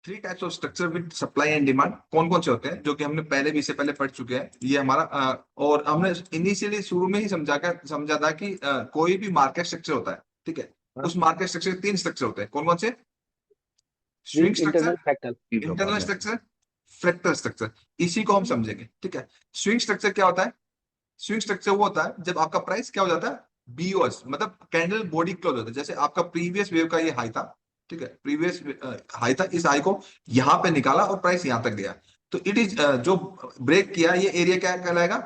Three types of structure with supply and demand कौन कौन से होते हैं, जो कि हमने पहले भी इससे पहले पढ़ चुके हैं। ये हमारा और हमने इनिशियली शुरू में ही समझा था कि कोई भी मार्केट स्ट्रक्चर होता है, ठीक है, हाँ, उस मार्केट स्ट्रक्चर के तीन स्ट्रक्चर होते हैं। कौन कौन से? Swing swing, structure, internal, fractal. Internal structure, fractal structure. इसी को हम समझेंगे, ठीक है। स्विंग स्ट्रक्चर क्या होता है? स्विंग स्ट्रक्चर वो होता है जब आपका प्राइस क्या हो जाता है, बीओएस, मतलब कैंडल बॉडी क्लोज होता है। जैसे आपका प्रीवियस वेव का ये हाई था, ठीक है, प्रीवियस हाई था, इस हाई को यहां पे निकाला और प्राइस यहां तक गया, तो इट इज जो ब्रेक किया, ये एरिया क्या कहलाएगा,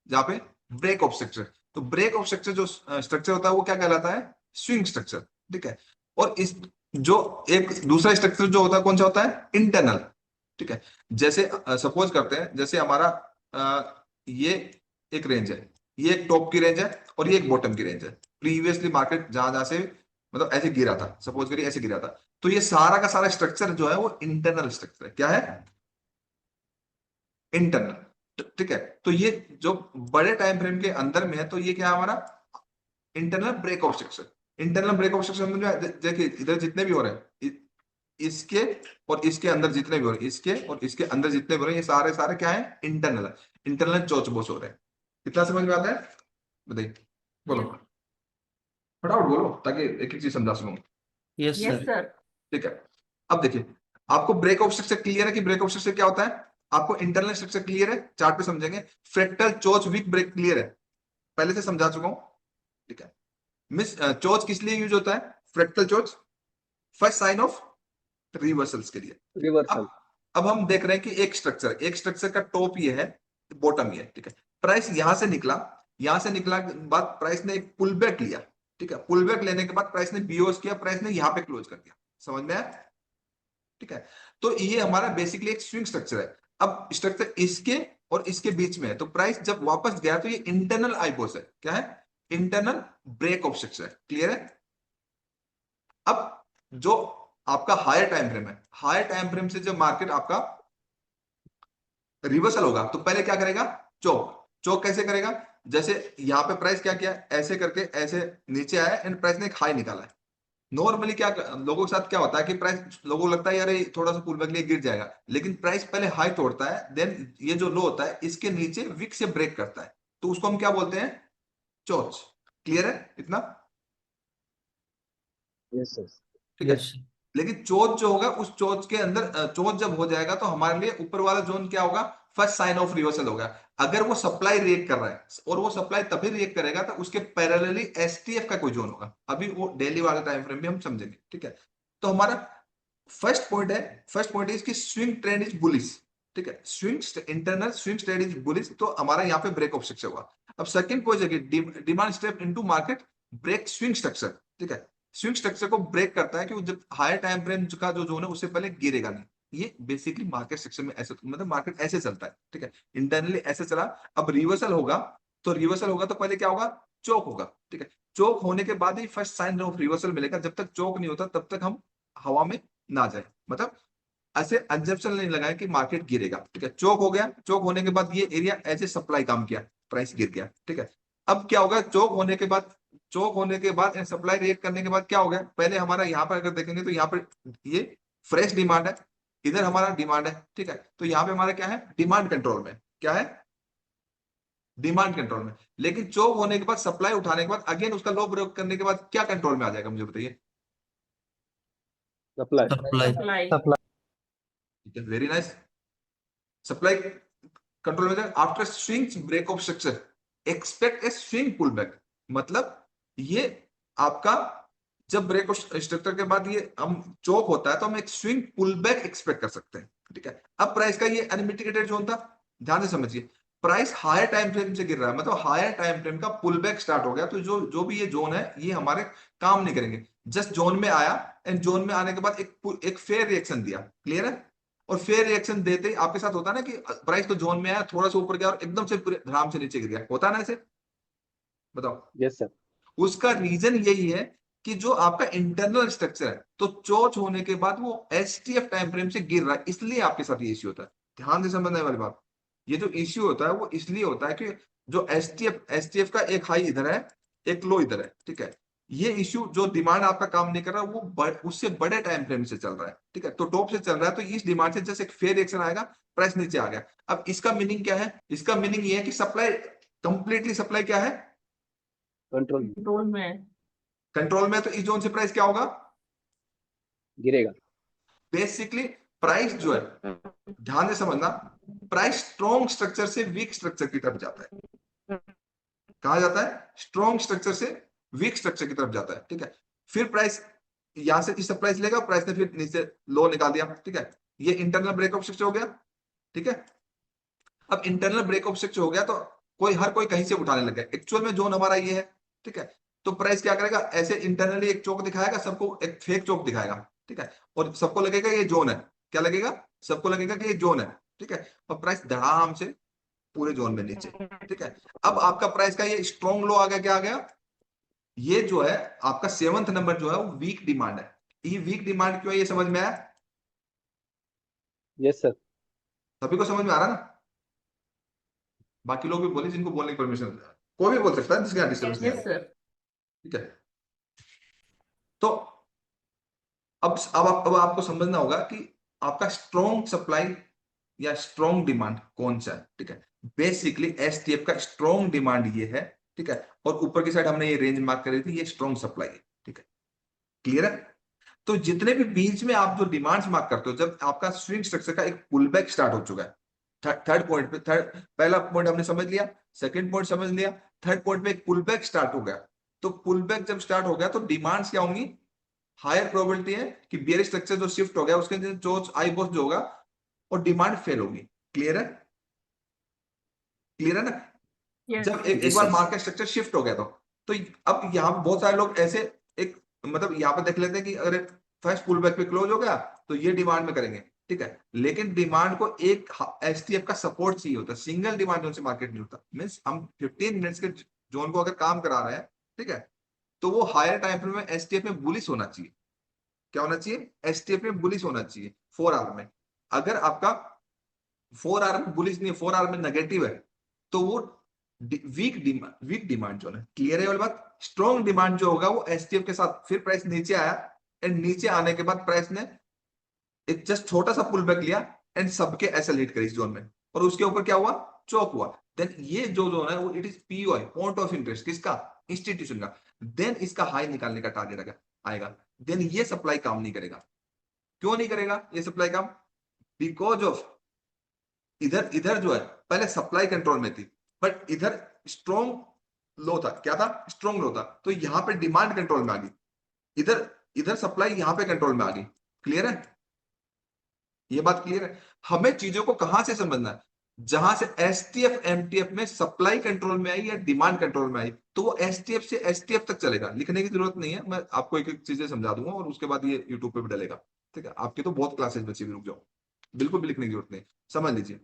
जहां पे ब्रेक ऑफ स्ट्रक्चर। तो ब्रेक ऑफ स्ट्रक्चर जो स्ट्रक्चर होता है वो क्या कहलाता है, स्विंग स्ट्रक्चर, ठीक है। और इस जो एक दूसरा स्ट्रक्चर जो होता है कौन सा होता है, इंटरनल, ठीक है। जैसे सपोज करते हैं, जैसे हमारा ये एक रेंज है, ये एक टॉप की रेंज है और ये एक बॉटम की रेंज है। प्रीवियसली मार्केट जहां जहां से मतलब ऐसे गिरा था, सपोज करिए ऐसे गिरा था, तो ये सारा का सारा स्ट्रक्चर जो है वो इंटरनल स्ट्रक्चर है। क्या है? इंटरनल, ठीक है। तो ये जो बड़े टाइम फ्रेम के अंदर में है, तो ये क्या है हमारा internal break of structure. Internal break of structure में देखिए इधर जितने भी हो रहे हैं, इसके और इसके अंदर जितने भी हो रहे हैं, इसके और इसके अंदर जितने भी हो रहे हैं, ये सारे सारे क्या है, इंटरनल है। इंटरनल चोच बोस हो रहे हैं। कितना समझ में आता है बताइए, बोलो फटाफट बोलो, ताकि एक एक चीज समझा सकूं। Yes yes sir. सर। ठीक है। अब देखिए, आपको ब्रेक ऑफ स्ट्रक्चर क्लियर है कि ब्रेक ऑफ स्ट्रक्चर क्या होता है? आपको इंटरनल स्ट्रक्चर क्लियर है, चार्ट पे समझेंगे। फ्रैक्टल चोच वीक ब्रेक क्लियर है, पहले से समझा चुका हूं, ठीक है। मिस चोच किस लिए यूज होता है, फ्रैक्टल चोच फर्स्ट साइन ऑफ रिवर्सल्स के लिए। रिवर्सल। अब हम देख रहे हैं कि एक स्ट्रक्चर का टॉप ये है, बॉटम ये है, ठीक है। प्राइस यहां से निकला, यहां से निकला के बाद प्राइस ने एक पुल बैक लिया, ठीक है। पुल बैक लेने के बाद प्राइस ने बीओएस किया, प्राइस ने यहां पे क्लोज कर दिया। समझ में आया? ठीक है। तो ये हमारा बेसिकली एक स्विंग स्ट्रक्चर है। अब स्ट्रक्चर इसके और इसके बीच में है, तो प्राइस जब वापस गया तो ये इंटरनल आईबोस है। क्या है? इंटरनल ब्रेक ऑफ स्ट्रक्चर है। क्लियर है? अब जो आपका हायर टाइम फ्रेम है, हायर टाइम फ्रेम से जब मार्केट आपका रिवर्सल होगा, तो पहले क्या करेगा, चौक। चौक कैसे करेगा? जैसे यहां पे प्राइस क्या किया, ऐसे करके ऐसे नीचे आया एंड प्राइस ने एक हाई निकाला है। नॉर्मली क्या लोगों के साथ क्या होता है कि प्राइस, लोगों को लगता है यार ये थोड़ा सा पुल बैक लिए गिर जाएगा, लेकिन प्राइस पहले हाई तोड़ता है, देन ये जो लो होता है इसके नीचे विक से ब्रेक करता है, तो उसको हम क्या बोलते हैं, चोच। क्लियर है इतना? Yes sir. ठीक है। यस लेकिन चोच जो होगा, उस चोच के अंदर चोच जब हो जाएगा तो हमारे लिए ऊपर वाला जोन क्या होगा, फर्स्ट साइन ऑफ रिवर्सल होगा। अगर वो सप्लाई रिएक्ट कर रहा है, और वो सप्लाई तभी रिएक्ट करेगा तो उसके पैरेलली एसटीएफ का कोई जोन होगा, अभी वो डेली वाले टाइम फ्रेम में हम समझेंगे, ठीक है। तो हमारा फर्स्ट पॉइंट है इसकी स्विंग ट्रेंड इज बुलिश, ठीक है। Swing internal swing trend is bullish, तो हमारा यहाँ पे ब्रेक ऑफ स्ट्रक्चर हुआ। अब सेकंड पॉइंट है demand step into market break swing structure, ठीक है। स्विंग स्ट्रक्चर को ब्रेक करता है कि जब हायर टाइम फ्रेम का जो जोन है उससे पहले गिरेगा नहीं। ये बेसिकली मार्केट स्ट्रक्चर में ऐसे, मतलब मार्केट ऐसे चलता है, ठीक है। इंटरनली ऐसे चला, अब रिवर्सल होगा, तो पहले क्या होगा, चोक होगा, ठीक है। चोक होने के बाद ही फर्स्ट साइन ऑफ रिवर्सल मिलेगा। जब तक चोक नहीं होता तब तक हम हवा में ना जाए, मतलब ऐसे अजम्पशन नहीं लगाए कि मार्केट गिरेगा, ठीक है। चोक हो गया, चोक होने के बाद ये एरिया एज ए सप्लाई काम किया, प्राइस गिर गया, ठीक है। अब क्या होगा, चोक होने के बाद सप्लाई रिएक्ट करने के बाद क्या हो गया, पहले हमारा यहाँ पर अगर देखेंगे तो यहाँ पर ये फ्रेश डिमांड है, इधर हमारा डिमांड है, ठीक है। तो यहाँ पे हमारा क्या है, डिमांड कंट्रोल में, क्या है, डिमांड कंट्रोल में। लेकिन चोक होने के बाद सप्लाई उठाने के बाद अगेन उसका लो ब्रेक करने के बाद क्या कंट्रोल में आ जाएगा, मुझे बताइए। Supply. Supply. Supply. Very nice. Supply control में after swing break of structure expect a swing pull back, मतलब ये आपका जब ब्रेक ऑफ स्ट्रक्चर के बाद ये हम चोक होता है तो हम एक स्विंग पुल बैक एक्सपेक्ट कर सकते हैं, ठीक है। अब प्राइस का ये अनमिटिगेटेड जोन था, ध्यान से समझिए। प्राइस हायर टाइम फ्रेम से गिर रहा है, मतलब हायर टाइम फ्रेम का पुल बैक स्टार्ट हो गया, तो जो जो भी ये जोन है ये हमारे काम नहीं करेंगे। जस्ट जोन में आया एंड जोन में आने के बाद एक फेयर रिएक्शन दिया। क्लियर है? और फेयर रिएक्शन देते ही आपके साथ होता है ना कि प्राइस तो जोन में आया, थोड़ा सा ऊपर गया और एकदम से धड़ाम से नीचे गिर गया, होता है ना ऐसे? बताओ। Yes sir. उसका रीजन यही है कि जो आपका इंटरनल स्ट्रक्चर है, तो चोच होने के बाद वो एसटीएफ टाइम फ्रेम से गिर रहा है, इसलिए आपके साथ ये इश्यू होता है। ध्यान से समझने वाली बात, ये जो इश्यू होता है वो इसलिए होता है कि जो एसटीएफ का एक हाई इधर है, एक लो इधर है, ठीक है। ये इश्यू जो डिमांड आपका काम नहीं कर रहा वो उससे बड़े टाइम फ्रेम से चल रहा है, ठीक है, तो टॉप से चल रहा है, तो इस डिमांड से जैसे एक फेयर रिएक्शन आएगा, प्राइस नीचे आ गया। अब इसका मीनिंग क्या है? इसका मीनिंग ये है कि सप्लाई, कंप्लीटली सप्लाई क्या है? कंट्रोल कंट्रोल में है। कंट्रोल में है, तो इस जोन से प्राइस क्या होगा? गिरेगा। बेसिकली प्राइस जो है, ध्यान से समझना, प्राइस स्ट्रॉन्ग स्ट्रक्चर से वीक स्ट्रक्चर की तरफ जाता है। कहा जाता है? स्ट्रॉन्ग स्ट्रक्चर से वीक स्ट्रक्चर की तरफ जाता है, ठीक है। फिर प्राइस यहां से इस प्राइस लेगा, प्राइस ने फिर नीचे लो निकाल दिया, ठीक है। ये इंटरनल ब्रेकअप स्ट्रक्चर हो गया, ठीक है। अब इंटरनल ब्रेकअप स्ट्रक्चर हो गया तो हर कोई कहीं से उठाने लग गया। एक्चुअल में जोन हमारा ये है, ठीक है। तो प्राइस क्या करेगा? ऐसे इंटरनली एक चौक दिखाएगा, सबको एक फेक चौक दिखाएगा, ठीक है, और सबको लगेगा ये जोन है। क्या लगेगा? सबको लगेगा कि ये जोन है, ठीक है। और प्राइस धड़ाम से पूरे जोन में नीचे, ठीक है। अब आपका प्राइस का ये स्ट्रॉन्ग लो आ गया, क्या आ गया? ये जो है आपका 7th नंबर जो है वो वीक डिमांड है। ये वीक डिमांड क्यों है, ये समझ में आया? Yes sir. सभी को समझ में आ रहा ना? बाकी लोग भी बोले जिनको बोलने की परमिशन है, कोई भी बोल सकता है जिसके यहाँ डिस्टर्बेंस नहीं आ यस रहा, सर। ठीक है। तो अब आपको समझना होगा कि आपका स्ट्रॉन्ग सप्लाई या स्ट्रॉन्ग डिमांड कौन सा है, ठीक है। बेसिकली एसटीएफ का स्ट्रॉन्ग डिमांड ये है, ठीक है, और ऊपर की साइड हमने ये रेंज मार्क करी थी, ये स्ट्रॉन्ग सप्लाई है, ठीक है। क्लियर है? तो जितने भी बीच में आप जो डिमांड्स मार्क करते हो, जब आपका स्विंग स्ट्रक्चर का एक पुल बैक स्टार्ट हो चुका है, थर्ड पॉइंट पे, थर्ड पहला पॉइंट हमने समझ लिया, सेकंड पॉइंट समझ लिया, थर्ड पॉइंट पे एक पुल बैक स्टार्ट हो गया। तो पुल बैक जब स्टार्ट हो गया तो डिमांड्स क्या होंगी? हायर प्रोबेबिलिटी है कि बियरिश स्ट्रक्चर जो शिफ्ट हो गया उसके जो आई बॉस जो होगा और डिमांड फेल होगी। क्लियर है? क्लियर है ना? यस जब एक जी एक बार सर। मार्केट स्ट्रक्चर शिफ्ट हो गया तो अब यहाँ पे बहुत सारे लोग ऐसे एक मतलब यहाँ पे देख लेते हैं कि अगर फर्स्ट पुल बैक पे क्लोज हो गया तो ये डिमांड में करेंगे, ठीक है। लेकिन डिमांड को एक एसटीएफ का सपोर्ट चाहिए होता है, सिंगल डिमांड जोन से मार्केट नहीं होता। मींस हम 15 मिनट्स के जोन को अगर काम करा रहे हैं, ठीक है, तो वो हायर टाइम फ्रेम में एसटीएफ में बुलिश होना चाहिए। क्या होना चाहिए? एसटीएफ में बुलिश होना चाहिए 4 आवर में। अगर आपका 4 आवर में बुलिश नहीं है, 4 आवर में नेगेटिव है, तो वो वीक डिमांड जो है। क्लियर है वाली बात? स्ट्रॉन्ग डिमांड जो होगा वो एसटीएफ के साथ, फिर प्राइस नीचे आया एंड नीचे आने के बाद प्राइस ने एक जस्ट छोटा सा पुल बैक लिया एंड सबके ऐसे लीड करी इस जोन में, और उसके ऊपर क्या हुआ? चौक हुआ। देन ये जो जोन है वो it is POI, point of interest, किसका? इंस्टीट्यूशन का। देन इसका हाई निकालने का टारगेट आएगा। देन ये सप्लाई काम नहीं करेगा। क्यों नहीं करेगा ये सप्लाई काम? बिकॉज ऑफ इधर इधर जो है पहले सप्लाई कंट्रोल में थी, बट इधर स्ट्रॉन्ग लो था। क्या था? स्ट्रॉन्ग लो था। तो यहां पे डिमांड कंट्रोल में आ गई, इधर इधर सप्लाई यहां पे कंट्रोल में आ गई। क्लियर है? ये बात क्लियर है? हमें चीजों को कहां से समझना है? जहां से एसटीएफ एमटीएफ में सप्लाई कंट्रोल में आई या डिमांड कंट्रोल में आई, तो वो एसटीएफ से एसटीएफ तक चलेगा। लिखने की जरूरत नहीं है, मैं आपको एक एक चीजें समझा दूंगा और उसके बाद ये यूट्यूब पे भी डलेगा, ठीक है। आपके तो बहुत क्लासेस बची हुई, रुक जाओ, बिल्कुल भी लिखने की जरूरत नहीं, समझ लीजिए।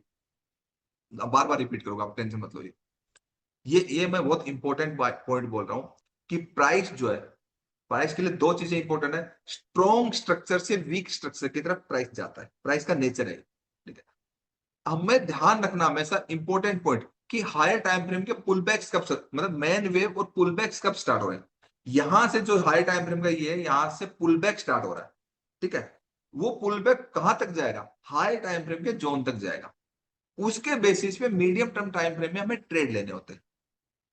बार बार रिपीट करूंगा, आप टेंशन मत लो। ये मैं बहुत इंपॉर्टेंट पॉइंट बोल रहा हूं कि प्राइस जो है, प्राइस के लिए दो चीजें इंपॉर्टेंट है। स्ट्रॉन्ग स्ट्रक्चर से वीक स्ट्रक्चर की तरफ प्राइस जाता है, प्राइस का नेचर है, ठीक है। हमें ध्यान रखना हमेशा इंपॉर्टेंट पॉइंट कि हायर टाइम फ्रेम के पुल बैक्स कब मतलब मेन वेव और पुल बैक्स कब स्टार्ट हो रहे हैं। यहां से जो हायर टाइम फ्रेम का ये है, यहां से पुल बैक स्टार्ट हो रहा है, ठीक है। वो पुल बैक कहां तक जाएगा? हायर टाइम फ्रेम के जोन तक जाएगा। उसके बेसिस पे मीडियम टर्म टाइम फ्रेम में हमें ट्रेड लेने होते हैं,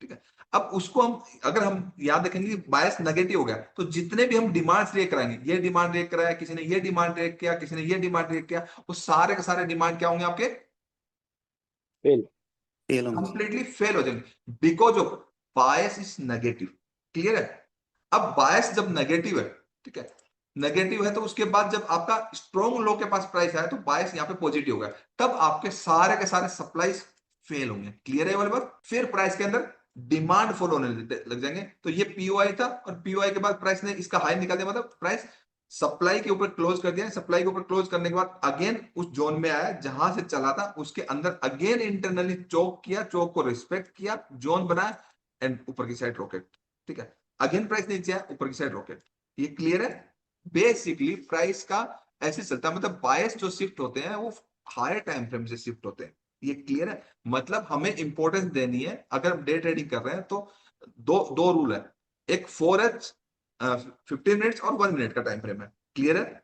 ठीक है। अब उसको हम अगर हम याद रखेंगे बायस नेगेटिव हो गया तो जितने भी हम डिमांड्स रेक कराएंगे, ये डिमांड रेक कराया किसी ने, ये डिमांड रेक किया किसी ने, ये डिमांड रेक किया, वो सारे के सारे डिमांड क्या होंगे आपके? फेल। फेल होंगे। कंप्लीटली फेल हो जाएंगे because of bias is negative. Clear है? अब बायस जब नेगेटिव है, ठीक है, नेगेटिव है तो उसके बाद जब आपका स्ट्रॉन्ग लो के पास प्राइस आया तो बायस यहाँ पे पॉजिटिव होगा, तब आपके सारे के सारे सप्लाईज फेल होंगे। क्लियर है वाली बात? फिर प्राइस के अंदर डिमांड फॉल होने लग जाएंगे। तो ये पीओआई था और पीओआई के बाद प्राइस ने इसका हाई निकाल दिया, मतलब प्राइस सप्लाई के ऊपर क्लोज कर दिया। सप्लाई के ऊपर क्लोज करने के बाद अगेन उस जोन में आया जहां से चला था, उसके अंदर अगेन इंटरनली चोक किया, चोक को रिस्पेक्ट किया, जोन बनाया एंड ऊपर की साइड रॉकेट, ठीक है। अगेन प्राइस नीचे आया, ऊपर की साइड रॉकेट। ये क्लियर है? बेसिकली प्राइस का ऐसे चलता है, मतलब बायस जो शिफ्ट होते हैं वो हायर टाइम फ्रेम से शिफ्ट होते हैं। ये क्लियर है? मतलब हमें इंपॉर्टेंस देनी है अगर हम डे ट्रेडिंग कर रहे हैं तो दो दो रूल है, एक 4H 15 मिनट्स और 1 मिनट का टाइम फ्रेम है। क्लियर है?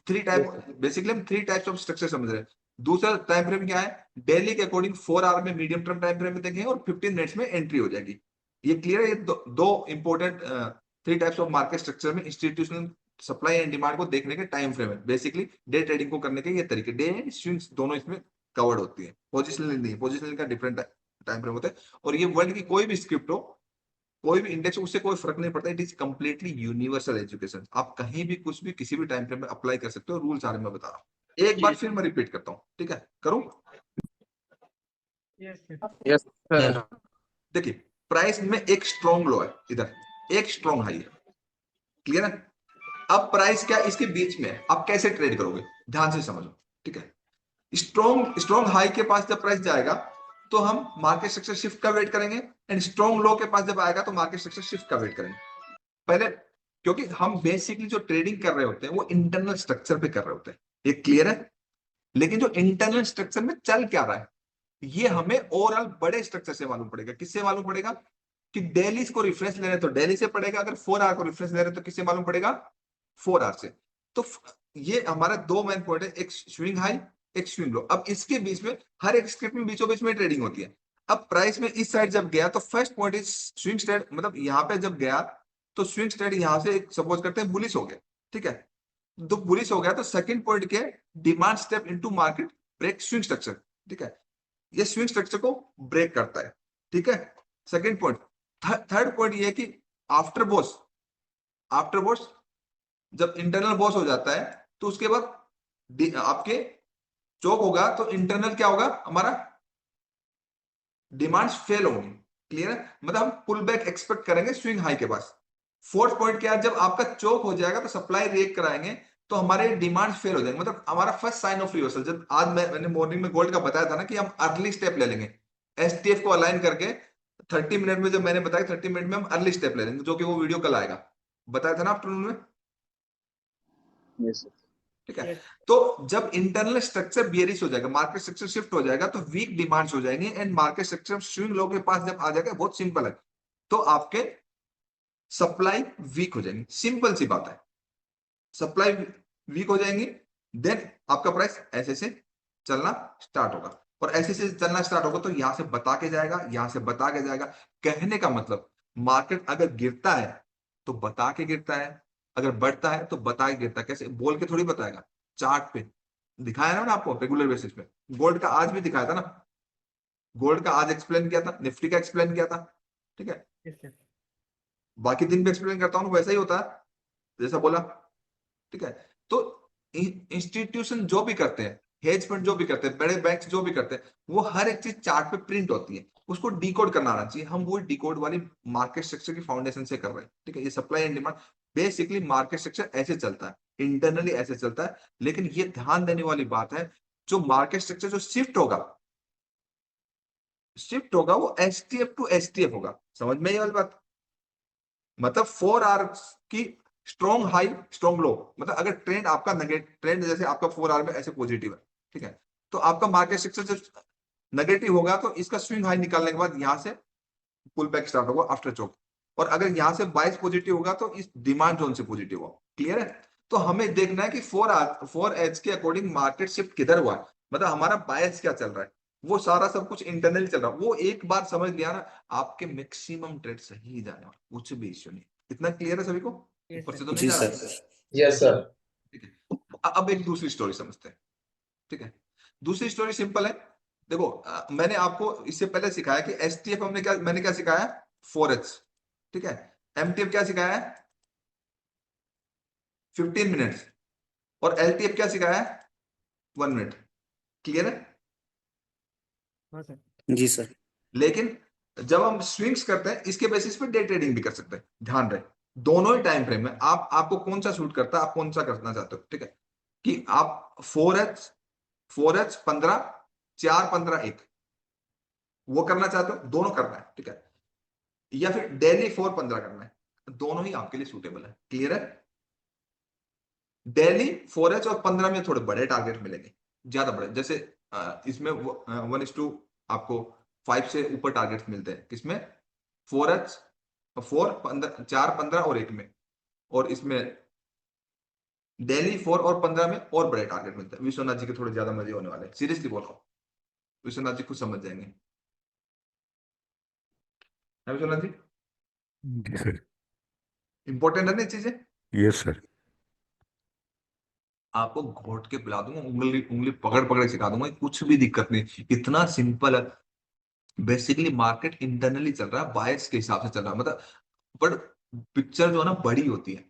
Three yes type, sir. Basically हम 3 टाइप्स ऑफ स्ट्रक्चर समझ रहे हैं। दूसरा टाइम फ्रेम क्या है? डेली के अकॉर्डिंग 4 आवर में मीडियम टर्म टाइम फ्रेम में देखेंगे और 15 मिनट्स में एंट्री हो जाएगी। ये क्लियर है? ये दो important 3 types of market structure में इंस्टीट्यूशनल सप्लाई एंड डिमांड को देखने के टाइम फ्रेम है। बेसिकली डे ट्रेडिंग को करने के ये तरीके, डे एंड स्विंग्स दोनों इसमें कवर्ड होती है। पोजिशनल नहीं, पोजिशनल का डिफरेंट टाइम फ्रेम होता है। और ये वर्ल्ड की कोई भी स्क्रिप्ट हो, कोई भी इंडेक्स, उससे कोई फर्क नहीं पड़ता। It is completely universal education. आप कहीं भी कुछ भी किसी भी टाइम फ्रेम में अप्लाई कर सकते हो। रूल सारे मैं बता रहा हूँ, एक बार जी फिर मैं रिपीट करता हूँ, ठीक है? करूँ? Yes sir. देखिए, प्राइस में एक स्ट्रॉन्ग लो है, इधर एक स्ट्रॉन्ग हाई है। क्लियर है? अब प्राइस क्या इसके बीच में है, आप कैसे ट्रेड करोगे? ध्यान से समझो, ठीक है? स्ट्रॉन्ग स्ट्रॉन्ग हाई के पास जब प्राइस जाएगा तो हम मार्केट स्ट्रक्चर शिफ्ट का वेट करेंगे, एंड स्ट्रॉन्ग लो के पास जब आएगा तो मार्केट स्ट्रक्चर शिफ्ट का वेट करेंगे। पहले, क्योंकि हम बेसिकली जो ट्रेडिंग कर रहे होते हैं वो इंटरनल स्ट्रक्चर पे कर रहे होते हैं, ये क्लियर है? लेकिन जो इंटरनल स्ट्रक्चर में चल क्या रहा है, ये हमें ओवरऑल बड़े स्ट्रक्चर से मालूम पड़ेगा। किससे मालूम पड़ेगा? कि डेली को रिफरेंस ले रहे हैं तो डेली से पड़ेगा, अगर 4 आवर को रिफरेंस ले रहे हैं तो किससे मालूम पड़ेगा? 4 आवर से। तो ये हमारे दो मेन पॉइंट है, एक स्विंग हाई, एक स्विंग लो। अब इसके बीच में हर एक स्क्रिप्ट में बीचों बीच में ट्रेडिंग होती है। अब प्राइस में इस साइड जब गया तो first point is swing state, मतलब यहाँ पे जब गया तो स्विंग स्टेट यहां से सपोज करते हैं बुलिश हो गया, ठीक है? तो बुलिश हो गया तो सेकंड पॉइंट क्या है? Demand step into market break swing structure, ठीक है? ये स्विंग स्ट्रक्चर को ब्रेक करता है, ठीक है? Second point. थर्ड पॉइंट ये है कि आफ्टर बॉस, आफ्टर बॉस जब इंटरनल बॉस हो जाता है तो उसके बाद आपके चोक होगा तो इंटरनल क्या होगा हमारा? डिमांड्स फेल होंगी। क्लियर है? मतलब हम पुल बैक एक्सपेक्ट करेंगे स्विंग हाई के पास। फोर्थ पॉइंट क्या है? जब आपका चोक हो जाएगा तो सप्लाई रिएक्ट कराएंगे तो हमारे डिमांड फेल हो जाएंगे। मतलब हमारा फर्स्ट साइन ऑफ रिवर्सल, जब आज मैंने मॉर्निंग में गोल्ड का बताया था ना कि हम अर्ली स्टेप ले लेंगे एसटीएफ को अलाइन करके। 30 मिनट में जब मैंने बताया 30 मिनट में हम अर्ली स्टेप ले लेंगे, जो कि वो वीडियो कल आएगा, बताया था ना आफ्टरनून में, यस सर। ठीक है? तो जब इंटरनल स्ट्रक्चर बियरिश हो जाएगा, मार्केट स्ट्रक्चर शिफ्ट हो जाएगा तो वीक डिमांड्स हो जाएंगे and market structure swing low के पास जब आ जाएगा, बहुत सिंपल है, तो आपके सप्लाई वीक हो जाएंगी। सिंपल सी बात है, सप्लाई वीक हो जाएंगी, देन आपका प्राइस ऐसे से चलना स्टार्ट होगा। और ऐसे से चलना स्टार्ट होगा तो यहां से बता के जाएगा, यहां से बता के जाएगा। कहने का मतलब, मार्केट अगर गिरता है तो बता के गिरता है, अगर बढ़ता है तो बता के गिरता है। कैसे? बोल के थोड़ी बताएगा, चार्ट पे दिखाया ना आपको रेगुलर बेसिस पे। गोल्ड का आज भी दिखाया था ना, गोल्ड का आज एक्सप्लेन किया था, निफ्टी का एक्सप्लेन किया था, ठीक है? बाकी दिन भी एक्सप्लेन करता हूँ, वैसा ही होता है जैसा बोला, ठीक है? तो इंस्टीट्यूशन जो भी करते हैं, हेज फंड जो भी करते हैं, बड़े बैंक जो भी करते हैं, वो हर एक चीज चार्ट पे प्रिंट होती है, उसको डिकोड करना आना चाहिए। हम वो डिकोड वाली मार्केट स्ट्रक्चर की फाउंडेशन से कर रहे हैं, ठीक है? ये supply and demand, basically market structure ऐसे चलता है, इंटरनली ऐसे चलता है। लेकिन ये ध्यान देने वाली बात है, जो मार्केट स्ट्रक्चर जो शिफ्ट होगा वो एसटीएफ टू एसटीएफ होगा। समझ में ये वाली बात? मतलब 4 आवर्स की स्ट्रॉन्ग हाई स्ट्रॉन्ग लो, मतलब अगर ट्रेंड आपका नेगेटिव ट्रेंड, जैसे आपका 4 आवर में ऐसे पॉजिटिव है, ठीक है? तो आपका मार्केट सेक्टर जब नेगेटिव होगा तो इसका स्विंग हाई निकालने के बाद यहां से पुल बैक स्टार्ट होगा आफ्टर चोक। और अगर यहां से बाइस पॉजिटिव होगा तो इस डिमांड जोन से पॉजिटिव होगा। क्लियर है? तो हमें देखना है कि 4 एज के अकॉर्डिंग मार्केट शिफ्ट किधर हुआ है, मतलब हमारा बायस क्या चल रहा है, वो सारा सब कुछ इंटरनल चल रहा है। वो एक बार समझ लिया ना, आपके मैक्सिमम ट्रेड सही ही जाने वाले, कुछ भी इश्यू नहीं। इतना क्लियर है सभी को? ऊपर से तो नहीं जी जा सर। रहा? Yes sir. ठीक है, अब एक दूसरी स्टोरी समझते हैं, ठीक है? दूसरी स्टोरी सिंपल है। देखो, मैंने आपको इससे पहले सिखाया कि एसटीएफ हमने क्या, मैंने क्या सिखाया? 4H, ठीक है? एमटीएफ क्या सिखाया है? 15 मिनट्स। और एलटीएफ क्या सिखाया है? 1 मिनट। क्लियर है? जी सर। लेकिन जब हम स्विंग्स करते हैं इसके बेसिस पे डे ट्रेडिंग भी कर सकते हैं। ध्यान रहे, दोनों ही टाइम फ्रेम में आपको कौन सा सूट करता है, आप कौन सा करना चाहते हो, ठीक है? कि आप 4H 15, 4-15-1 वो करना चाहते हो, दोनों करना है, ठीक है? या फिर डेली 4-15 करना है, दोनों ही आपके लिए सूटेबल है। क्लियर है? डेली 4H और 15 में थोड़े बड़े टारगेट मिलेंगे, ज्यादा बड़े, जैसे इसमें 1:2 आपको 5 से ऊपर टारगेट मिलते हैं। किसमें? 4H 4 15 4 15 और 1 में, और इसमें दिल्ली 4 और 15 में और बड़े टारगेट मिलते हैं। विश्वनाथ जी के थोड़े ज्यादा मजे होने वाले हैं, सीरियसली बोल रहा हूँ। विश्वनाथ जी कुछ समझ जाएंगे। है विश्वनाथ जी? जी सर। इंपॉर्टेंट है ना ये चीजें। Yes sir. आपको घोट के पिला दूंगा, उंगली उंगली पकड़ पकड़ के सिखा दूंगा, कुछ भी दिक्कत नहीं, इतना सिंपल है। बेसिकली मार्केट इंटरनली चल रहा है, बायस के हिसाब से चल रहा है, मतलब बट पिक्चर जो है ना बड़ी होती है।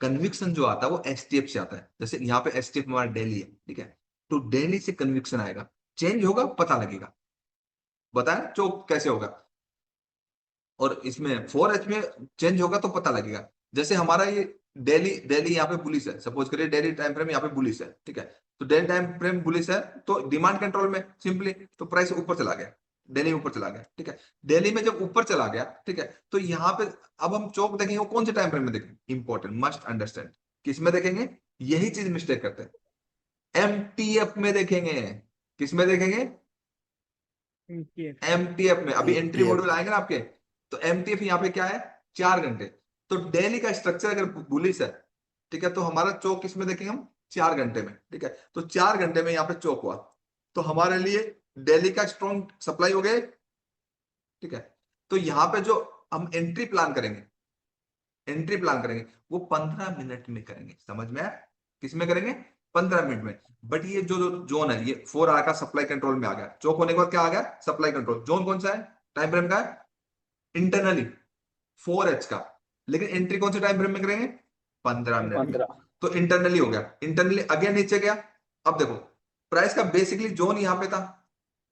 कन्विक्शन जो आता है वो एसटीएफ से आता है, जैसे यहाँ पे एसटीएफ हमारा दिल्ली है, ठीक है, तो दिल्ली से कन्विक्शन आएगा, चेंज होगा पता लगेगा। बताया जो कैसे होगा। और इसमें 4H में चेंज होगा तो पता लगेगा। जैसे हमारा ये डेली डेली यहाँ पे बुलिश है, सपोज करिए डेली टाइम फ्रेम यहाँ पे बुलिश है, ठीक है, तो डेली टाइम फ्रेम बुलिश है तो डिमांड कंट्रोल में सिंपली तो प्राइस ऊपर चला गया, डेली ऊपर चला गया, ठीक है। डेली में जब ऊपर चला गया, ठीक है, तो यहाँ पे अब हम चौक देखेंगे, वो कौन से टाइम फ्रेम में देखेंगे, इंपॉर्टेंट मस्ट अंडरस्टैंड। किस में देखेंगे? यही चीज मिस्टेक करते हैं, एमटीएफ में देखेंगे। किस में देखेंगे? एमटीएफ में। अभी एंट्री एमटीएफ। मॉड्यूल आएंगे ना आपके, तो एमटीएफ यहाँ पे क्या है? 4 घंटे। तो डेली का स्ट्रक्चर अगर बुलिश है, ठीक है, तो हमारा चौक किसमें देखेंगे हम? 4 घंटे में, ठीक है। तो 4 घंटे में यहाँ पे चौक हुआ, तो हमारे लिए डेली का स्ट्रॉन्ग सप्लाई हो गए, ठीक है। तो यहाँ पे जो हम एंट्री प्लान करेंगे, एंट्री प्लान करेंगे वो 15 मिनट में करेंगे, समझ में आया? किस में करेंगे? 15 मिनट में। बट ये जो जो जोन है, ये 4 आवर का सप्लाई कंट्रोल में आ गया, चौक होने के बाद क्या आ गया? Supply control. जोन कौन सा है? टाइम फ्रेम का है इंटरनली 4H का, लेकिन एंट्री कौन से टाइम फ्रेम में करेंगे? 15 मिनट में। 15। तो इंटरनली हो गया, इंटरनली अगेन नीचे गया। अब देखो प्राइस का बेसिकली जोन यहां पे था,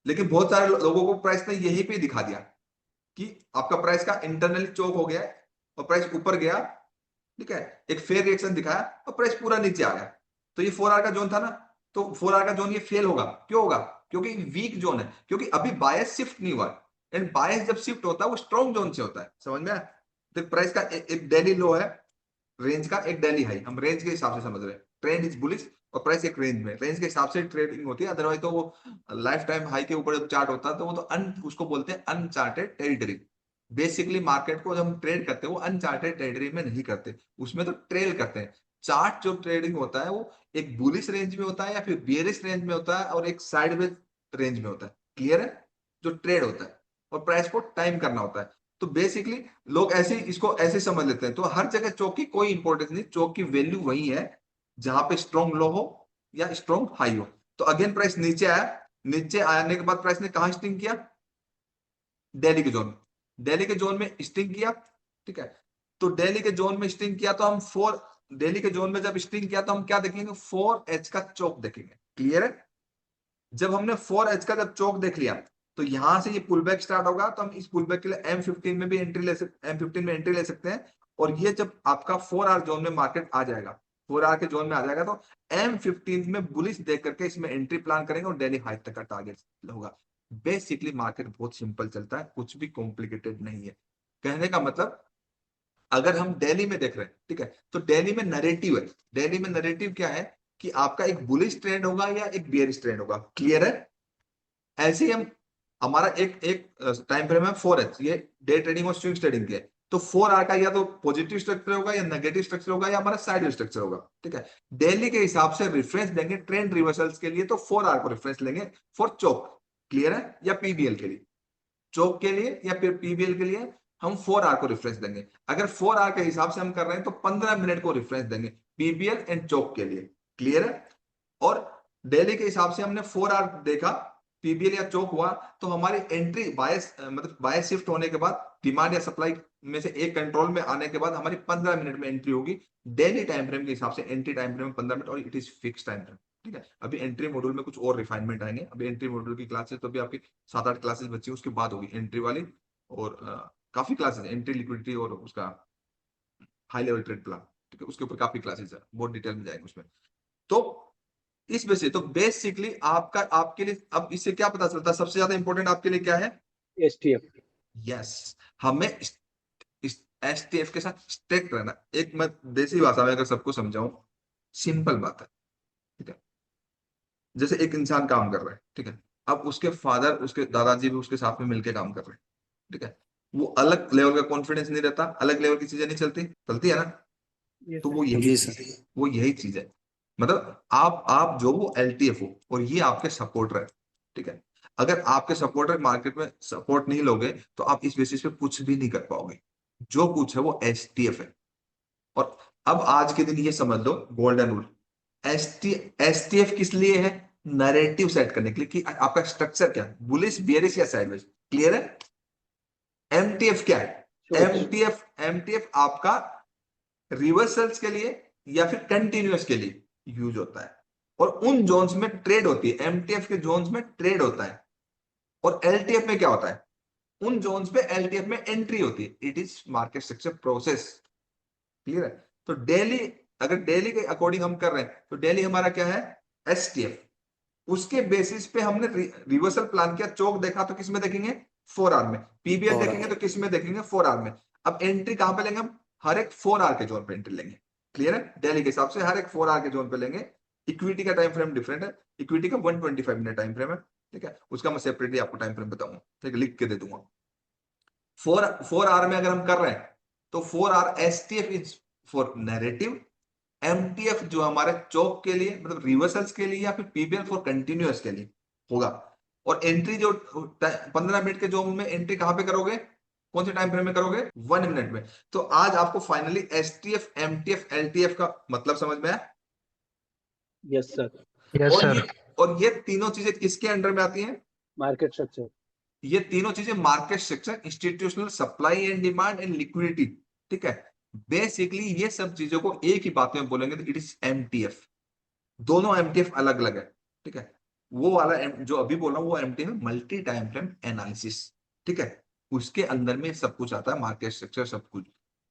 लेकिन बहुत सारे लोगों को प्राइस ने यहीं पे दिखा दिया कि आपका प्राइस का इंटरनली चौक हो गया है और प्राइस ऊपर गया, ठीक है, एक फेयर रिएक्शन दिखाया और प्राइस पूरा नीचे आ गया। तो ये 4 आवर का जोन था ना, तो 4 आवर का जोन ये फेल होगा। क्यों होगा? क्योंकि वीक जोन है, क्योंकि अभी बायस शिफ्ट नहीं हुआ। एंड बायस जब शिफ्ट होता है वो स्ट्रॉन्ग जोन से होता है, समझ में आया? तो प्राइस का एक डेली लो है, रेंज का एक डेली हाई, हम रेंज के हिसाब से समझ रहे हैं, ट्रेंड इज बुलिश और प्राइस एक रेंज में, रेंज के हिसाब से ट्रेडिंग होती है। अदरवाइज तो वो लाइफ टाइम हाई के ऊपर जब चार्ट होता है तो वो तो उसको बोलते हैं अनचार्टेड टेरिटरी। बेसिकली मार्केट को जब हम ट्रेड करते हैं वो अनचार्टेड टेरिटरी में नहीं करते, उसमें तो ट्रेल करते हैं। चार्ट जो ट्रेडिंग होता है वो एक बुलिश रेंज में होता है या फिर बियरिश रेंज में होता है और एक साइडवेज रेंज में होता है, क्लियर है? जो ट्रेड होता है और प्राइस को टाइम करना होता है। तो बेसिकली लोग ऐसे इसको ऐसे समझ लेते हैं, तो हर जगह चौक की कोई इंपॉर्टेंस नहीं, चौक की वैल्यू वही है जहां पे स्ट्रॉन्ग लो हो या स्ट्रॉन्ग हाई हो। तो अगेन प्राइस नीचे आया, नीचे आने के बाद प्राइस ने कहा स्टिंग किया? दिल्ली के जोन में। दिल्ली के जोन में स्टिंग किया, ठीक है। तो दिल्ली के जोन में स्टिंग किया तो हम दिल्ली के जोन में जब स्टिंग किया तो हम क्या देखेंगे? 4H का चौक देखेंगे, क्लियर है? जब हमने 4H का जब चौक देख लिया तो यहां से ये पुल बैक स्टार्ट होगा, तो हम इस पुल बैक के लिए M15 में भी एंट्री ले सकते, M15 में एंट्री ले सकते हैं। और ये जब आपका 4 आवर जोन में मार्केट आ जाएगा, 4 आवर के जोन में आ जाएगा, तो M15 में बुलिश देख करके इसमें एंट्री प्लान करेंगे और डेली हाई तक का टारगेट होगा। बेसिकली मार्केट बहुत सिंपल चलता है, कुछ भी कॉम्प्लिकेटेड नहीं है। कहने का मतलब अगर हम दिल्ली में देख रहे हैं, ठीक है, तो दिल्ली में नरेटिव है। दिल्ली में नरेटिव क्या है कि आपका एक बुलिश ट्रेंड होगा या एक बियरिश ट्रेंड होगा, क्लियर है? ऐसे ही हम हमारा एक एक टाइम फ्रेम है 4H, ये डे ट्रेडिंग और स्विंग ट्रेडिंग के। तो 4 आवर का या तो पॉजिटिव स्ट्रक्चर होगा या नेगेटिव स्ट्रक्चर होगा या हमारा साइड स्ट्रक्चर होगा, ठीक है। डेली के हिसाब से रेफरेंस देंगे ट्रेंड रिवर्सल्स के लिए, तो 4 आवर को रेफरेंस लेंगे फॉर चौक, क्लियर है? या पीबीएल के लिए, चौक के लिए या फिर पीबीएल के लिए हम 4 आवर को रेफरेंस देंगे। अगर 4 आवर के हिसाब से हम कर रहे हैं तो 15 मिनट को रेफरेंस देंगे पीबीएल एंड चौक के लिए, क्लियर है? और डेली के हिसाब से हमने 4 आवर देखा, पीबीएल या चौक हुआ, तो हमारी एंट्री बायस मतलब बायस शिफ्ट होने के बाद डिमांड या सप्लाई में से एक कंट्रोल में आने के बाद हमारी 15 मिनट में एंट्री होगी। डेली टाइम फ्रेम के हिसाब से एंट्री टाइम फ्रेम 15 मिनट और it is fix time frame, ठीक है। अभी एंट्री मॉड्यूल में कुछ और रिफाइनमेंट आएंगे, अभी एंट्री मॉड्यूल की क्लासेस तो अभी आपकी 7-8 क्लासेस बची, उसके बाद होगी एंट्री वाली। और काफी क्लासेस एंट्री लिक्विडिटी और उसका हाई लेवल ट्रेड प्लान, ठीक है, उसके ऊपर काफी क्लासेस है, बहुत डिटेल में जाएंगे उसमें। तो इस वजह से तो बेसिकली आपका आपके लिए अब इससे क्या पता चलता है? सबसे ज्यादा इंपॉर्टेंट आपके लिए क्या है? एसटीएफ। यस, हमें इस एसटीएफ के साथ स्ट्रिक्ट रहना। एक मैं देसी भाषा में अगर सबको समझाऊं, सिंपल बात है, ठीक है। जैसे एक इंसान काम कर रहा है, ठीक है, अब उसके फादर उसके दादाजी भी उसके साथ में मिलकर काम कर रहे हैं, ठीक है। वो अलग लेवल का कॉन्फिडेंस नहीं रहता, अलग लेवल की चीजें नहीं चलती, चलती है ना। तो वो यही जी चीज सर। है, वो यही चीज है। मतलब आप जो वो एलटीएफ हो और ये आपके सपोर्टर है, ठीक है। अगर आपके सपोर्टर मार्केट में सपोर्ट नहीं लोगे तो आप इस बेसिस पे कुछ भी नहीं कर पाओगे। जो कुछ है वो एसटीएफ है। और अब आज के दिन ये समझ लो गोल्डन रूल, एसटीएफ किस लिए है? नैरेटिव सेट करने के लिए कि आपका स्ट्रक्चर क्या है, बुलिश बियरिश या साइडवेज। क्लियर है? एमटीएफ क्या है? एमटीएफ आपका रिवर्सल्स के लिए या फिर कंटिन्यूअस के लिए यूज होता है, और उन जोन्स में ट्रेड होती है, एमटीएफ के जोन्स में ट्रेड होता है। और एलटीएफ में क्या होता है? उन जोन्स पे एलटीएफ में एंट्री होती है, it is market structure process. Clear है? तो डेली, अगर डेली के अकॉर्डिंग हम कर रहे हैं तो डेली हमारा क्या है? एसटीएफ। उसके बेसिस पे हमने रिवर्सल प्लान किया, चौक देखा तो किस में देखेंगे? 4 आवर में। पीबीएल और देखेंगे तो किस में देखेंगे? 4 आवर में। अब एंट्री कहां पे लेंगे हम? हर एक 4 आवर के जोन पे एंट्री लेंगे। क्लियर है? डेली के हिसाब से हर एक 4 आवर के जोन पे लेंगे। इक्विटी का टाइम फ्रेम डिफरेंट है, इक्विटी का 125 मिनट टाइम फ्रेम है, ठीक है। उसका मैं सेपरेटली आपको टाइम फ्रेम बताऊंगा, ठीक है, लिख के दे दूंगा। 4 आवर में अगर हम कर रहे हैं तो 4 hour STF is for narrative, MTF जो हमारे चौक के लिए मतलब रिवर्सल्स के लिए, या फिर पीबीएल फॉर कंटिन्यूअस के लिए होगा। और एंट्री जो 15 मिनट के जोन में एंट्री कहां पे करोगे? कौन से टाइम फ्रेम में करोगे? 1 मिनट में। तो आज आपको फाइनली एसटीएफ, एमटीएफ, एलटीएफ का मतलब समझ में आया। Yes sir. यस और सर। ये और ये तीनों चीजें किसके अंडर में आती हैं? Market structure. ये तीनों चीजें market structure, institutional supply and demand and liquidity, ठीक है। बेसिकली ये सब चीजों को एक ही बात में बोलेंगे तो इट इज एमटीएफ। दोनों एमटीएफ अलग अलग है, ठीक है। वो वाला जो अभी बोल रहा हूँ वो MTF multi time frame analysis, ठीक है। उसके अंदर में सब कुछ आता है, मार्केट स्ट्रक्चर सब कुछ।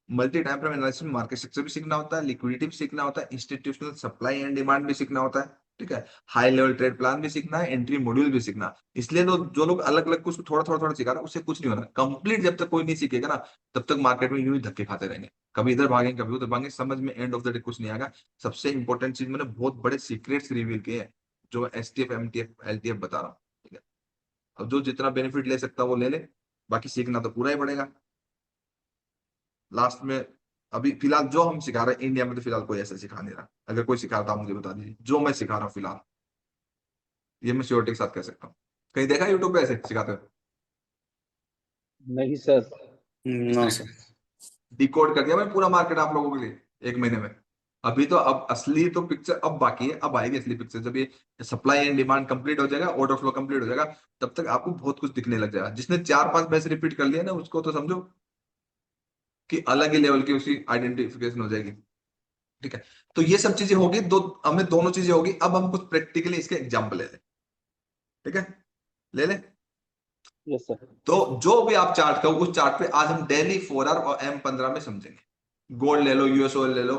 मल्टी टाइम फ्रेम एनालिसिस में मार्केट स्ट्रक्चर भी सीखना होता है, लिक्विडिटी भी सीखना होता है, इंस्टीट्यूशनल सप्लाई एंड डिमांड भी सीखना होता है, ठीक है। हाई लेवल ट्रेड प्लान भी सीखना है, एंट्री मॉड्यूल भी सीखना है। इसलिए जो लोग अलग अलग कुछ थोड़ा थोड़ा थोड़ा सिखा रहे हैं उससे कुछ नहीं होना कंप्लीट। जब तक कोई नहीं सीखेगा ना तब तक मार्केट में यूं ही धक्के खाते रहेंगे, कभी इधर भागेंगे कभी उधर भागेंगे, समझ में एंड ऑफ द डे कुछ नहीं आएगा। सबसे इंपॉर्टेंट चीज मैंने बहुत बड़े सीक्रेट्स रिवील किए हैं जो एसटीएफ, एमटीएफ, एलटीएफ बता रहा हूँ, ठीक है। अब जो जितना बेनिफिट ले सकता है वो ले ले, बाकी सीखना तो पूरा ही पड़ेगा। लास्ट में अभी फिलहाल जो हम सिखा रहे हैं इंडिया में तो फिलहाल कोई ऐसा सिखा नहीं रहा। अगर कोई सिखा रहा मुझे बता दीजिए, जो मैं सिखा रहा हूँ फिलहाल, ये मैं श्योरिटी के साथ कह सकता हूँ। कहीं देखा यूट्यूब पे ऐसे सिखाते हुए? नहीं सर। No sir. डिकोड कर दिया मैंने पूरा मार्केट आप लोगों के लिए 1 महीने में। अभी तो अब असली तो पिक्चर अब बाकी है, अब आएगी असली पिक्चर जब ये सप्लाई एंड डिमांड कंप्लीट हो जाएगा, ऑर्डर फ्लो कंप्लीट हो जाएगा, तब तक आपको बहुत कुछ दिखने लग जाएगा। जिसने 4-5 मैच रिपीट कर लिया ना उसको तो समझो कि अलग ही लेवल की उसकी आइडेंटिफिकेशन हो जाएगी, ठीक है। तो ये सब चीजें होगी, दो हमें दोनों चीजें होगी। अब हम कुछ प्रैक्टिकली इसके एग्जाम्पल ले लें, ठीक है, ले लें। Yes sir. तो जो भी आप चार्ट कहो उस चार्ट पे आज हम डेली 4 आवर और M15 में समझेंगे। गोल्ड ले लो, यूएस ऑयल ले लो,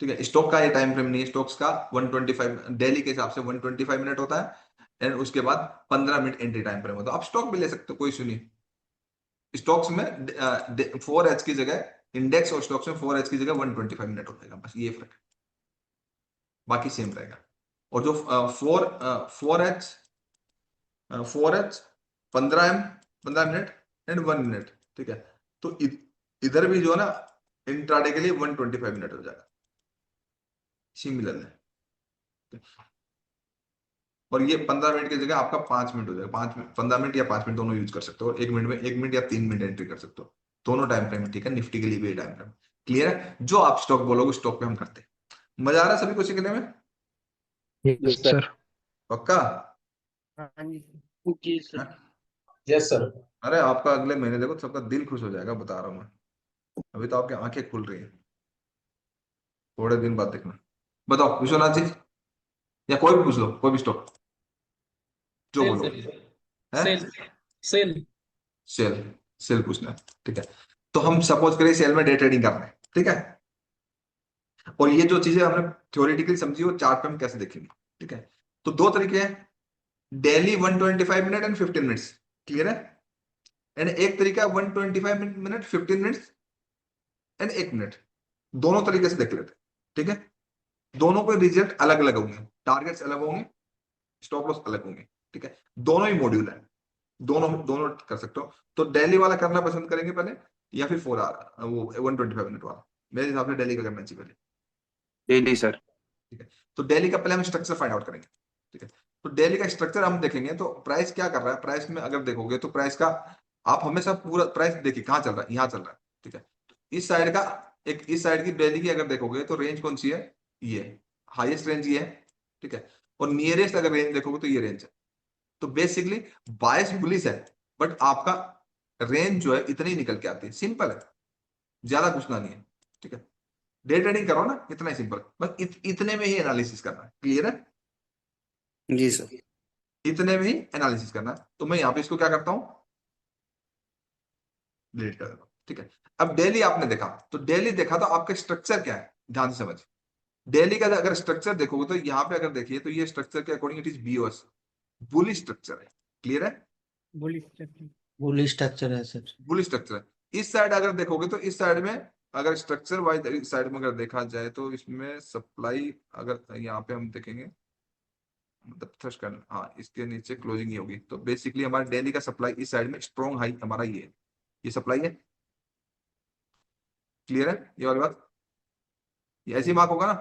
ठीक है। स्टॉक का ये टाइम फ्रेम नहीं है, स्टॉक्स का 125 डेली के हिसाब से 125 मिनट होता है, एंड उसके बाद 15 मिनट एंट्री टाइम फ्रेम होता है। आप स्टॉक भी ले सकते हो, कोई इशू नहीं। स्टॉक्स में 4H की जगह इंडेक्स और स्टॉक्स में 4H की जगह 125 मिनट हो जाएगा, बस ये फर्क है, बाकी सेम रहेगा। और जो 4H 15 मिनट एंड 1 मिनट, ठीक है। तो इधर भी जो है ना इंट्राडे के लिए 125 मिनट हो जाएगा, सिमिलर है। और ये 15 मिनट की जगह आपका 5 मिनट हो जाएगा, 5 मिनट, 15 मिनट या 5 मिनट दोनों यूज कर सकते हो। और 1 मिनट में 1 मिनट या 3 मिनट एंट्री कर सकते हो, दोनों टाइम फ्रेम, ठीक है। निफ्टी के लिए भी टाइम फ्रेम क्लियर है। जो आप स्टॉक बोलोगे स्टॉक पे हम करते हैं। मजा आ रहा है सभी को सीखने में? Yes yes sir. सर। पक्का? हाँ जी सर। हाँ? Yes sir. अरे आपका अगले महीने देखो सबका दिल खुश हो जाएगा, बता रहा हूँ मैं। अभी तो आपकी आंखें खुल रही है, थोड़े दिन बाद देखना। बताओ विश्वनाथ जी, या कोई भी पूछ लो, कोई भी स्टॉक जो सेल बोलो। सर। है? सेल। सेल। सेल, सेल पूछना है, ठीक है। तो हम सपोज करें सेल में डे ट्रेडिंग कर रहे हैं, ठीक है। और ये जो चीजें हमने थ्योरेटिकली समझी वो चार्ट पे हम कैसे देखेंगे, ठीक है। तो दो तरीके हैं, daily 125 minute and 15 minutes, clear है। एंड एक तरीका है 125 मिनट 15 मिनट्स एंड 1 मिनट। दोनों तरीके से देख लेते हैं, ठीक है। दोनों के रिजल्ट अलग अलग होंगे, टारगेट्स अलग होंगे, स्टॉप लॉस अलग होंगे, ठीक है। दोनों ही मॉड्यूल है, दोनों दोनों कर सकते हो। तो दिल्ली वाला करना पसंद करेंगे पहले या फिर 4 आवर वो 125 मिनट वाला? मेरे हिसाब से दिल्ली का करना चाहिए पहले। Daily sir. ठीक है, तो दिल्ली का पहले हम स्ट्रक्चर फाइंड आउट करेंगे। ठीक है, तो दिल्ली का स्ट्रक्चर हम देखेंगे तो प्राइस क्या कर रहा है, प्राइस में अगर देखोगे तो प्राइस का आप हमेशा पूरा प्राइस देखिए कहाँ चल रहा है, यहाँ चल रहा है। ठीक है, तो इस साइड का एक इस साइड की दिल्ली की अगर देखोगे तो रेंज कौन सी है, ये हाईएस्ट रेंज ये है। ठीक है, और नियरेस्ट अगर रेंज देखोगे तो ये रेंज है। तो बेसिकली बायस बुलिश है, बट आपका रेंज जो है इतनी निकल के आती है, सिंपल है, ज्यादा घुसना नहीं है। ठीक है, डे ट्रेडिंग करो ना, इतना ही सिंपल, बस इतने में ही एनालिसिस करना है, क्लियर है? जी सर। इतने में ही एनालिसिस करना है। तो मैं यहाँ पे इसको क्या करता हूं, डिलीट कर देता हूं। ठीक है, अब डेली आपने देखा, तो डेली देखा तो आपका स्ट्रक्चर क्या है, ध्यान से समझ। डेली का अगर स्ट्रक्चर देखोगे तो यहाँ पे अगर देखिए तो ये स्ट्रक्चर के according it is BOS, bully structure है, क्लियर है? बुलिश स्ट्रक्चर है सर। बुली स्ट्रक्चर है। इस साइड अगर देखोगे तो इस साइड में अगर स्ट्रक्चर वाइज इस साइड में अगर देखा जाए तो इसमें सप्लाई अगर यहाँ पे हम देखेंगे, मतलब थ्रस्ट कर, हाँ इसके नीचे क्लोजिंग ही होगी। तो बेसिकली हमारा डेली का सप्लाई इस साइड में स्ट्रॉन्ग हाई हमारा ये सप्लाई है, क्लियर है ये वाली बात? ये ऐसे ही मार्क होगा ना,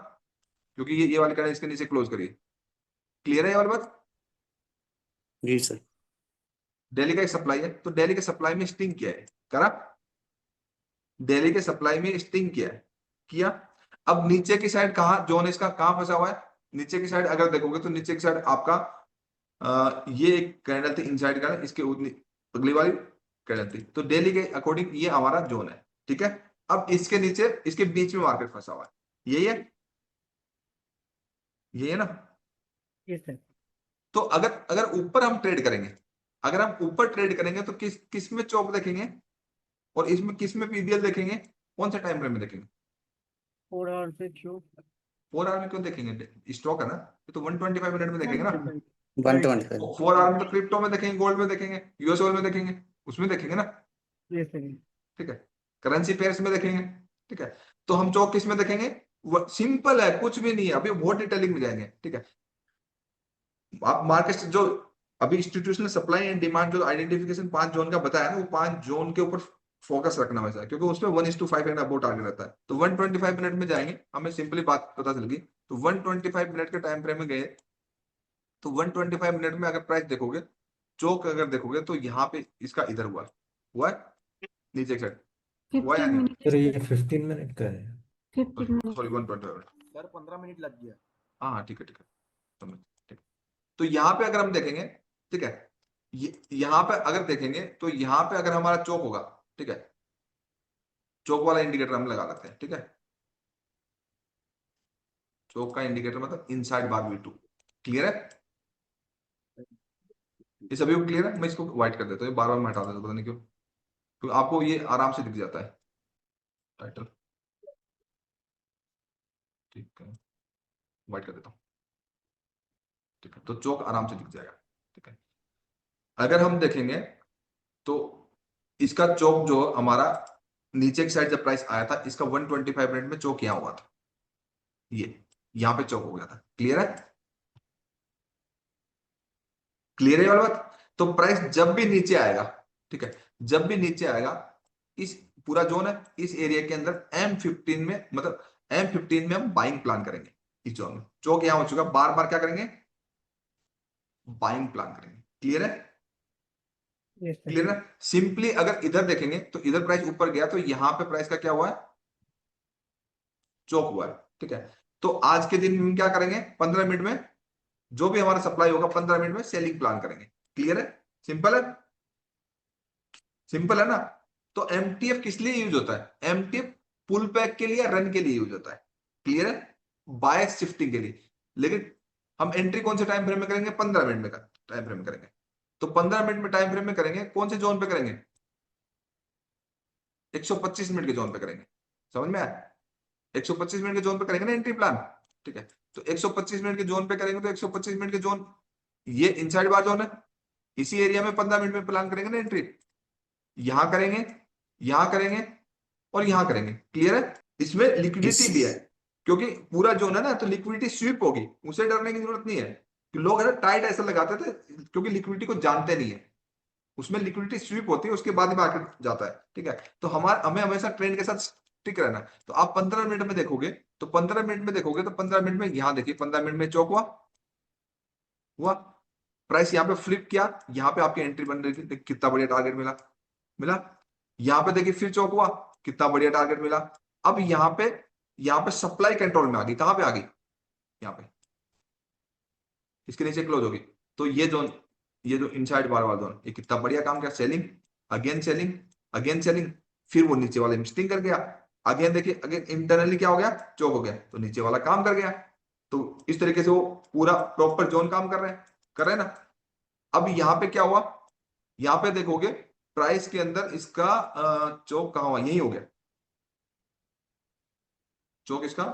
क्योंकि ये वाली करें इसके नीचे क्लोज करिए, क्लियर है ये वाली बात? जी सर। डेली का एक सप्लाई है, तो डेली के सप्लाई में स्टिंग किया है, करा? डेली के सप्लाई में स्टिंग किया है, किया। अब नीचे की साइड कहाँ जोन इसका कहाँ फंसा हुआ है, नीचे की साइड अगर देखोगे तो नीचे की साइड आपका ये एक कैंडल थी इनसाइड का, इसके अगली वाली कैंडल थी। तो डेली के अकॉर्डिंग ये हमारा जोन है। ठीक है, अब इसके नीचे इसके बीच में मार्केट फंसा हुआ है, यही है, यही है ना? तो अगर अगर ऊपर हम ट्रेड करेंगे, अगर हम ऊपर ट्रेड करेंगे तो किस में चौक देखेंगे और इसमें किस में पीबीएल देखेंगे, कौन सा टाइम फ्रेम में देखेंगे? 4 आवर से क्यों? 4 आवर में क्यों देखेंगे, स्टॉक है ना, ये तो 125 मिनट में देखेंगे ना। 125। 4 आवर में तो क्रिप्टो में देखेंगे, गोल्ड में देखेंगे, यूएस ऑयल में देखेंगे, उसमें देखेंगे ना। ठीक है, करेंसी पेयर्स में देखेंगे। ठीक है, तो हम चौक किस में देखेंगे, सिंपल है, कुछ भी नहीं है, अभी बहुत डिटेलिंग में जाएंगे। ठीक है, आप मार्केट जो अभी इंस्टीट्यूशनल सप्लाई एंड डिमांड जो आइडेंटिफिकेशन 5 जोन का बताया ना, वो 5 जोन के ऊपर फोकस रखना वैसा है, क्योंकि उसमें 1:5 एंड अबो टारगेट रहता है। तो 125 मिनट में जाएंगे, हमें सिंपली बात पता चल गई। तो 125 मिनट के टाइम फ्रेम में गए तो 125 मिनट में अगर प्राइस देखोगे, चौक अगर देखोगे तो यहाँ पे इसका इधर हुआ है नीचे की साइड, हुआ या 15 नहीं? मिनट सर ये 15 मिनट का है। 15 मिनट सॉरी 125। सर 15 मिनट लग गया। हाँ हाँ ठीक है ठीक है, समझ, ठीक। तो यहाँ पे अगर हम देखेंगे, ठीक है, यहाँ पे अगर देखेंगे तो यहाँ पे अगर हमारा चौक होगा, ठीक है, चौक वाला इंडिकेटर हम लगा लेते हैं। ठीक है, चौक का इंडिकेटर मतलब इनसाइड बार V2, क्लियर है? ये सभी को क्लियर है? मैं इसको व्हाइट कर देता हूँ, बार बार मैं हटा देता हूँ, पता नहीं क्यों, तो आपको ये आराम से दिख जाता है टाइटल। ठीक है, व्हाइट कर देता हूँ। ठीक है, तो चौक आराम से दिख जाएगा। ठीक है, अगर हम देखेंगे तो इसका चौक जो हमारा नीचे की साइड जब प्राइस आया था, इसका 125 मिनट में चौक यहाँ हुआ था, ये यहाँ पे चौक हो गया था, क्लियर है? क्लियर है ये वाला बात? तो प्राइस जब भी नीचे आएगा, ठीक है, जब भी नीचे आएगा, इस पूरा जोन है, इस एरिया के अंदर M15 में, मतलब M15 में हम बाइंग प्लान करेंगे। इस जोन में चौक यहां हो चुका, बार बार क्या करेंगे, बाइंग प्लान करेंगे, क्लियर है? क्लियर है? सिंपली अगर इधर देखेंगे तो इधर प्राइस ऊपर गया तो यहां पे प्राइस का क्या हुआ है, चौक हुआ है। ठीक है, तो आज के दिन में हम क्या करेंगे, 15 मिनट में जो भी हमारा सप्लाई होगा 15 मिनट में सेलिंग प्लान करेंगे, क्लियर है? सिंपल है, सिंपल है ना? तो एमटीएफ किस लिए यूज होता है, एमटीएफ पुल बैक के लिए, रन के लिए यूज होता है, क्लियर है? बायस शिफ्टिंग के लिए। लेकिन हम एंट्री कौन से टाइम फ्रेम में करेंगे, 15 मिनट में टाइम फ्रेम में करेंगे। तो 15 मिनट में टाइम फ्रेम में करेंगे, कौन से जोन पे करेंगे, 125 मिनट के जोन पे करेंगे, समझ में आया? 125 मिनट के जोन पे करेंगे ना एंट्री प्लान। ठीक है, तो 125 मिनट के जोन पे करेंगे तो 125 मिनट के जोन, ये इनसाइड बार जोन है, इसी एरिया में 15 मिनट में प्लान करेंगे ना एंट्री, यहां करेंगे, यहां करेंगे और यहां करेंगे, क्लियर है? इसमें लिक्विडिटी भी है, क्योंकि पूरा जोन है ना, तो लिक्विडिटी स्वीप होगी, उसे डरने की जरूरत नहीं है। कि लोग है ना टाइट ऐसा लगाते थे, क्योंकि लिक्विडिटी को जानते नहीं है। उसमें लिक्विडिटी स्वीप होती है, उसके बाद ही मार्केट जाता है, ठीक है। तो हमें हमेशा ट्रेंड के साथ टिक रहना है। तो आप 15 मिनट में देखोगे, तो 15 मिनट में देखोगे तो 15 मिनट में यहाँ देखिए 15 मिनट में चौक हुआ, प्राइस यहाँ पे फ्लिप किया, यहाँ पे आपकी एंट्री बन रही थी, देखिए कितना बढ़िया टारगेट मिला मिला। यहाँ पे देखिए फिर चौक हुआ, कितना बढ़िया टारगेट मिला। अब यहाँ पे सप्लाई कंट्रोल में आ गई, कहां पे आ गई, यहाँ पे इसके नीचे क्लोज होगी। तो ये जो इनसाइड बार वाला जोन, ये कितना बढ़िया काम किया, selling again selling again selling, फिर वो नीचे वाले मिस्टिंग कर गया, अगेन देखिए अगेन इंटरनली क्या हो गया, चौक हो गया, तो नीचे वाला काम कर गया। तो इस तरीके से वो पूरा प्रॉपर जोन काम कर रहे हैं ना। अब यहाँ पे क्या हुआ, यहाँ पे देखोगे प्राइस के अंदर इसका चौक कहाँ हुआ, यही हो गया चौक, इसका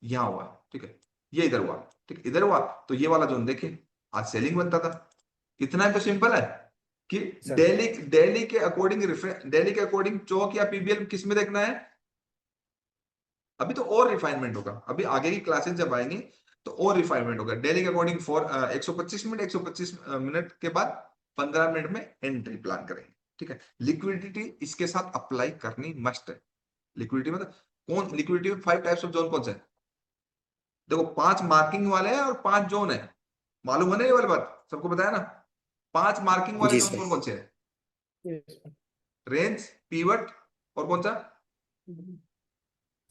यहां हुआ, ठीक है, ये इधर हुआ, ठीक इधर हुआ। तो ये वाला जोन देखिए आज सेलिंग बनता था। इतना तो सिंपल है कि डेली के अकॉर्डिंग चौक या पीबीएल किस में देखना है। अभी तो और रिफाइनमेंट होगा, अभी आगे की क्लासेस जब आएंगी तो और रिफाइनमेंट होगा। डेली के अकॉर्डिंग फॉर 125 मिनट के बाद 15 मिनट में एंट्री प्लान करेंगे, ठीक है। लिक्विडिटी इसके साथ अप्लाई करनी मस्ट है। लिक्विडिटी मतलब लिक्विडिटी में 5 टाइप्स ऑफ जोन कौन से है, देखो 5 मार्किंग वाले हैं और 5 जोन है, मालूम है ना ये वाली बात, सबको बताया ना। 5 मार्किंग वाले जी जोन सर। कौन कौन से है, Yes. रेंज, पीवट और कौन सा,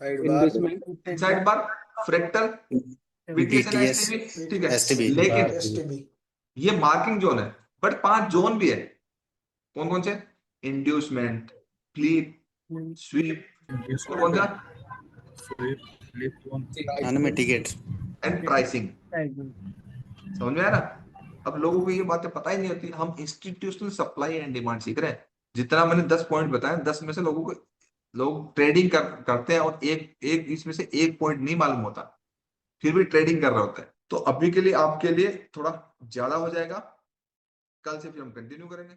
Investment. Inside bar, fractal, BTS and BTS, STB, ठीक है। STB। लेकिन ये मार्किंग जोन है, बट 5 जोन भी है, कौन कौन से, इंड्यूसमेंट, फ्लिप, स्वीप और कौन सा, मिटिगेट एंड प्राइसिंग। समझ में आया ना। अब लोगों को ये बातें पता ही नहीं होती, हम इंस्टीट्यूशनल सप्लाई एंड डिमांड सीख रहे हैं। जितना मैंने 10 पॉइंट बताया, 10 में से लोग ट्रेडिंग करते हैं और एक इसमें से एक पॉइंट नहीं मालूम होता, फिर भी ट्रेडिंग कर रहे होते हैं। तो अभी के लिए आपके लिए थोड़ा ज्यादा हो जाएगा, कल से फिर हम कंटिन्यू करेंगे।